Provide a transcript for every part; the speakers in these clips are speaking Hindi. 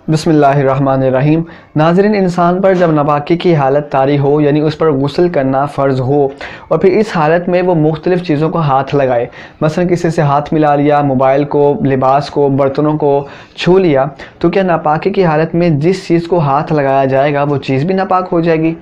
बिस्मिल्लाहिर्रहमानिर्रहीम। नाज़रीन, इंसान पर जब नापाकी की हालत तारी हो यानी उस पर गुस्ल करना फ़र्ज़ हो और फिर इस हालत में वो मुख्तलिफ़ चीज़ों को हाथ लगाए, मसलन किसी से हाथ मिला लिया, मोबाइल को, लिबास को, बर्तनों को छू लिया, तो क्या नापाकी की हालत में जिस चीज़ को हाथ लगाया जाएगा वो चीज़ भी नापाक हो जाएगी?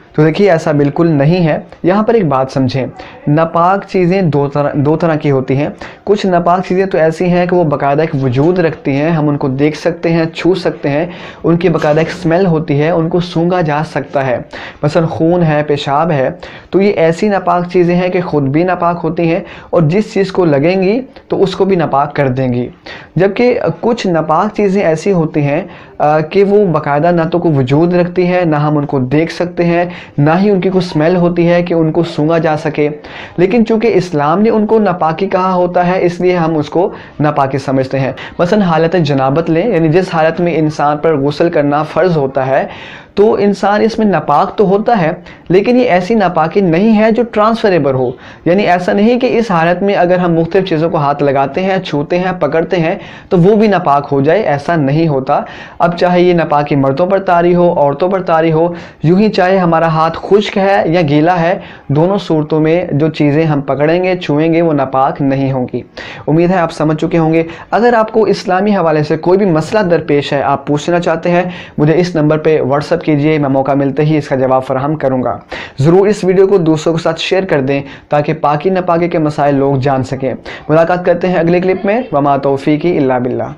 तो देखिए, ऐसा बिल्कुल नहीं है। यहाँ पर एक बात समझें, नापाक चीज़ें दो तरह की होती हैं। कुछ नापाक चीज़ें तो ऐसी हैं कि वो बाकायदा एक वजूद रखती हैं, हम उनको देख सकते हैं, छू सकते हैं, उनकी बाकायदा एक स्मेल होती है, उनको सूंघा जा सकता है। मसलन खून है, पेशाब है, तो ये ऐसी नापाक चीज़ें हैं कि ख़ुद भी नापाक होती हैं और जिस चीज़ को लगेंगी तो उसको भी नापाक कर देंगी। जबकि कुछ नापाक चीज़ें ऐसी होती हैं कि वो बाकायदा ना तो कोई वजूद रखती है, ना हम उनको देख सकते हैं, ना ही उनकी कोई स्मेल होती है कि उनको सूंघा जा सके, लेकिन चूंकि इस्लाम ने उनको नापाकी कहा होता है इसलिए हम उसको नापाकी समझते हैं। मसलन हालत जनाबत लें, यानी जिस हालत में इंसान पर गुस्ल करना फ़र्ज़ होता है तो इंसान इसमें नापाक तो होता है, लेकिन ये ऐसी नापाकी नहीं है जो ट्रांसफरेबल हो। यानी ऐसा नहीं कि इस हालत में अगर हम मुख्तलिफ़ चीज़ों को हाथ लगाते हैं, छूते हैं, पकड़ते हैं तो वो भी नापाक हो जाए, ऐसा नहीं होता। अब चाहे ये नापाकी मर्दों पर तारी हो, औरतों पर तारी हो, यूँ ही चाहे हमारा हाथ खुश्क है या गीला है, दोनों सूरतों में जो चीज़ें हम पकड़ेंगे, छुएंगे, वो नापाक नहीं होंगी। उम्मीद है आप समझ चुके होंगे। अगर आपको इस्लामी हवाले से कोई भी मसला दरपेश है, आप पूछना चाहते हैं, मुझे इस नंबर पर व्हाट्सअप कीजिए, मैं मौका मिलते ही इसका जवाब फराहम करूँगा। ज़रूर इस वीडियो को दूसरों के साथ शेयर कर दें ताकि पाकी नापाकी के मसाइल लोग जान सकें। मुलाकात करते हैं अगले क्लिप में। वमा तौफीकी इल्ला बिल्लाह।